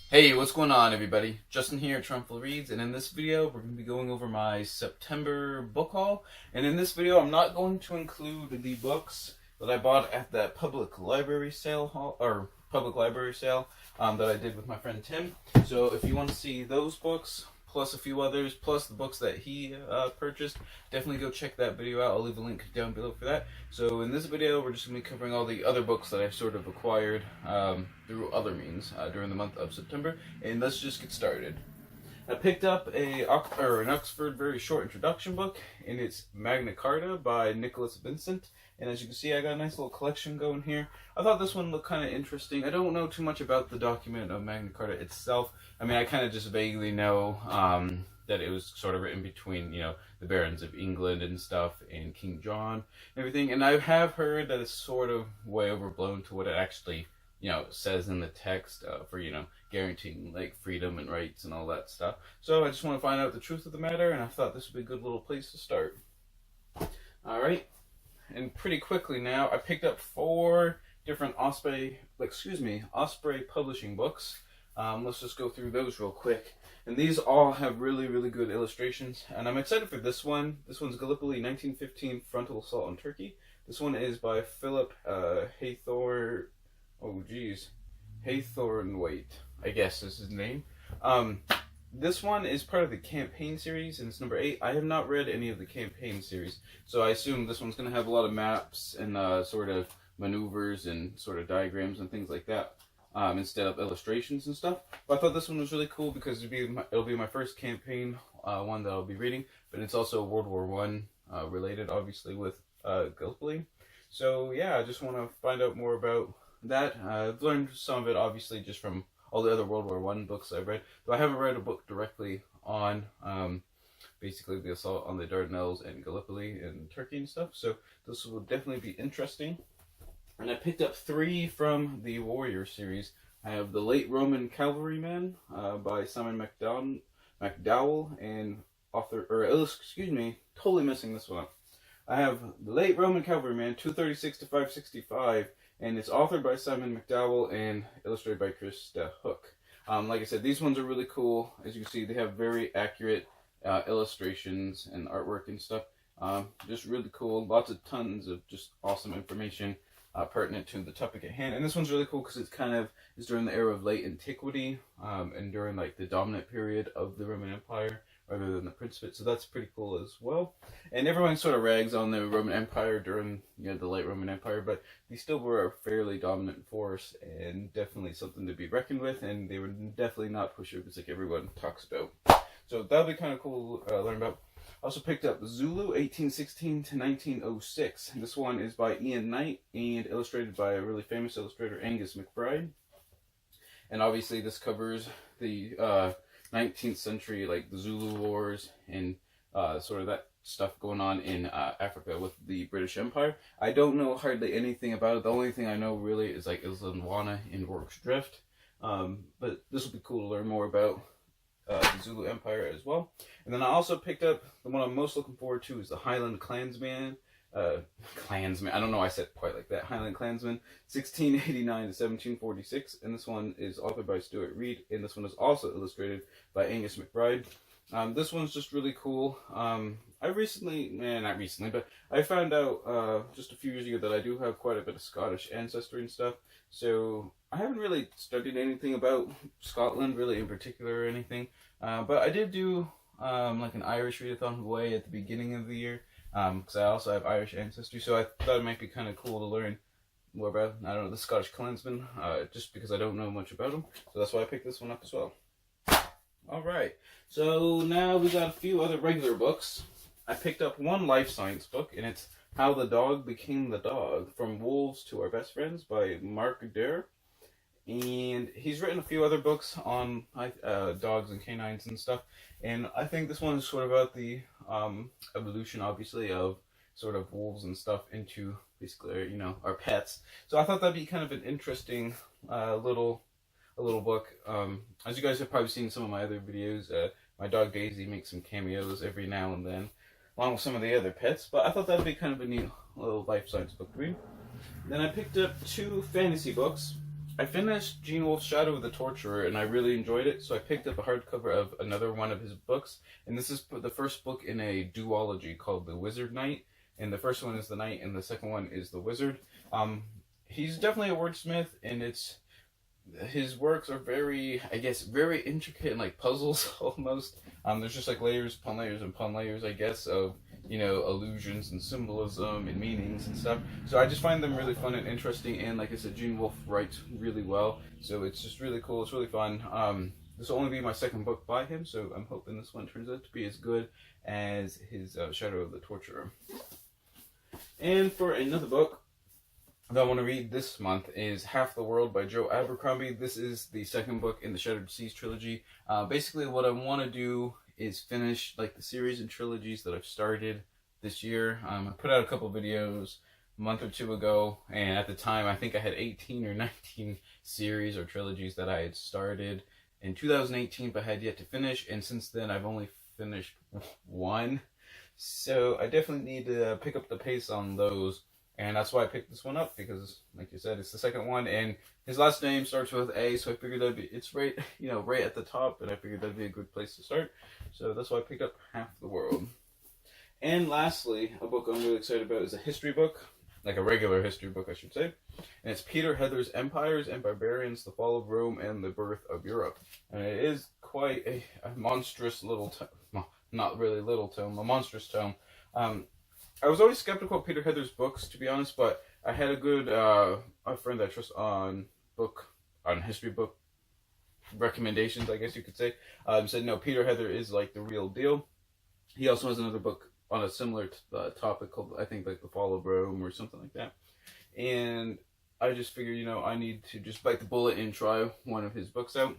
Hey, what's going on, everybody? Justin here, Trumpful Reads, and in this video, we're going to be going over my September book haul. And in this video, I'm not going to include the books that I bought at that public library sale that I did with my friend Tim. So if you want to see those books, plus a few others, plus the books that he purchased, definitely go check that video out. I'll leave a link down below for that. So in this video, we're just going to be covering all the other books that I sort of acquired through other means during the month of September. And let's just get started. I picked up an Oxford very short introduction book, and it's Magna Carta by Nicholas Vincent. And as you can see, I got a nice little collection going here. I thought this one looked kind of interesting. I don't know too much about the document of Magna Carta itself. I mean, I kind of just vaguely know that it was sort of written between, the barons of England and stuff, and King John and everything. And I have heard that it's sort of way overblown to what it actually says in the text for, guaranteeing like freedom and rights and all that stuff. So I just want to find out the truth of the matter, and I thought this would be a good little place to start. All right, and pretty quickly now, I picked up 4 different Osprey Publishing books. Let's just go through those real quick. And these all have really, really good illustrations. And I'm excited for this one. This one's Gallipoli 1915 Frontal Assault on Turkey. This one is by Philip Haythornthwaite, I guess is his name. This one is part of the campaign series, and it's number 8. I have not read any of the campaign series, so I assume this one's going to have a lot of maps and sort of maneuvers and sort of diagrams and things like that instead of illustrations and stuff. But I thought this one was really cool because it'll be my first campaign one that I'll be reading, but it's also World War One related, obviously, with Gallipoli. So yeah, I just want to find out more about that. I've learned some of it, obviously, just from all the other World War One books I've read. Though I haven't read a book directly on basically the assault on the Dardanelles and Gallipoli and Turkey and stuff. So this will definitely be interesting. And I picked up 3 from the Warrior series. I have The Late Roman Cavalryman by Simon McDowell and totally messing this one up. I have The Late Roman Cavalryman 236 to 565, and it's authored by Simon McDowell and illustrated by Krista Hook. Like I said, these ones are really cool. As you can see, they have very accurate illustrations and artwork and stuff. Just really cool. Tons of just awesome information pertinent to the topic at hand. And this one's really cool because it's is during the era of late antiquity and during like the dominant period of the Roman Empire, rather than the Principate. So that's pretty cool as well. And everyone sort of rags on the Roman Empire during the late Roman Empire, but they still were a fairly dominant force and definitely something to be reckoned with, and they were definitely not pushovers like everyone talks about. So that'll be kind of cool to learn about. I also picked up Zulu 1816 to 1906. This one is by Ian Knight and illustrated by a really famous illustrator, Angus McBride. And obviously this covers the 19th century, like the Zulu Wars and sort of that stuff going on in Africa with the British Empire. I don't know hardly anything about it. The only thing I know really is like Islandwana and Rorke's Drift. But this will be cool to learn more about the Zulu Empire as well. And then I also picked up the one I'm most looking forward to is the Highland Clansman. I don't know why I said it quite like that. Highland Clansman, 1689 to 1746. And this one is authored by Stuart Reed. And this one is also illustrated by Angus McBride. This one's just really cool. I found out just a few years ago that I do have quite a bit of Scottish ancestry and stuff. So I haven't really studied anything about Scotland really in particular or anything. But I did do like an Irish readathon way at the beginning of the year. Because I also have Irish ancestry, so I thought it might be kind of cool to learn more about, I don't know, the Scottish Clansman, just because I don't know much about them. So that's why I picked this one up as well. Alright, so now we got a few other regular books. I picked up one life science book, and it's How the Dog Became the Dog, From Wolves to Our Best Friends by Mark Dare. And he's written a few other books on dogs and canines and stuff. And I think this one is sort of about the evolution, obviously, of sort of wolves and stuff into basically, our pets. So I thought that'd be kind of an interesting little book. As you guys have probably seen some of my other videos, my dog Daisy makes some cameos every now and then, along with some of the other pets. But I thought that'd be kind of a neat little life science book to read. Then I picked up 2 fantasy books. I finished Gene Wolfe's Shadow of the Torturer, and I really enjoyed it, so I picked up a hardcover of another one of his books, and this is the first book in a duology called The Wizard Knight, and the first one is the Knight, and the second one is the Wizard. He's definitely a wordsmith, and his works are very, I guess, very intricate and like puzzles almost. There's just like layers upon layers upon layers, I guess, of, you know, allusions and symbolism and meanings and stuff. So I just find them really fun and interesting, and like I said, Gene Wolfe writes really well, so it's just really cool. It's really fun. This will only be my second book by him, so I'm hoping this one turns out to be as good as his Shadow of the Torturer. And for another book that I want to read this month is Half the World by Joe Abercrombie. This is the second book in the Shattered Seas trilogy. Basically what I want to do is finish like the series and trilogies that I've started this year. I put out a couple videos a month or two ago, and at the time I think I had 18 or 19 series or trilogies that I had started in 2018 but had yet to finish, and since then I've only finished one. So I definitely need to pick up the pace on those. And that's why I picked this one up, because, like you said, it's the second one, and his last name starts with A, so I figured it's right, you know, right at the top, and I figured that'd be a good place to start. So that's why I picked up Half the World. And lastly, a book I'm really excited about is a history book, like a regular history book, I should say. And it's Peter Heather's Empires and Barbarians, The Fall of Rome and the Birth of Europe. And it is quite a monstrous little tome, well, not really little tome, a monstrous tome. I was always skeptical of Peter Heather's books, to be honest, but I had a good a friend that I trust on history book recommendations, I guess you could say, said no, Peter Heather is like the real deal. He also has another book on a similar topic called, I think, like The Fall of Rome or something like that. And I just figured, you know, I need to just bite the bullet and try one of his books out.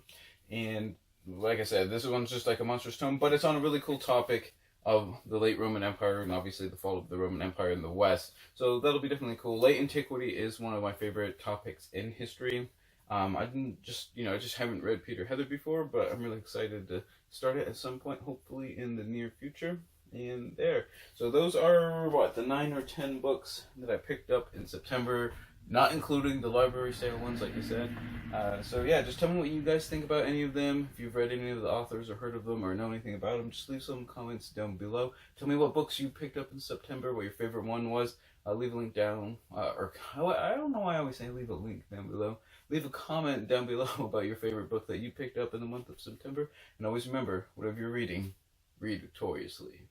And like I said, this one's just like a monstrous tome, but it's on a really cool topic of the late Roman Empire and obviously the fall of the Roman Empire in the West. So that'll be definitely cool. Late antiquity is one of my favorite topics in history. I just haven't read Peter Heather before, but I'm really excited to start it at some point, hopefully in the near future. And there. So those are, the 9 or 10 books that I picked up in September, not including the library sale ones, like you said. So yeah, just tell me what you guys think about any of them. If you've read any of the authors or heard of them or know anything about them, just leave some comments down below. Tell me what books you picked up in September, what your favorite one was. Leave a link down, or I don't know why I always say leave a link down below. Leave a comment down below about your favorite book that you picked up in the month of September. And always remember, whatever you're reading, read victoriously.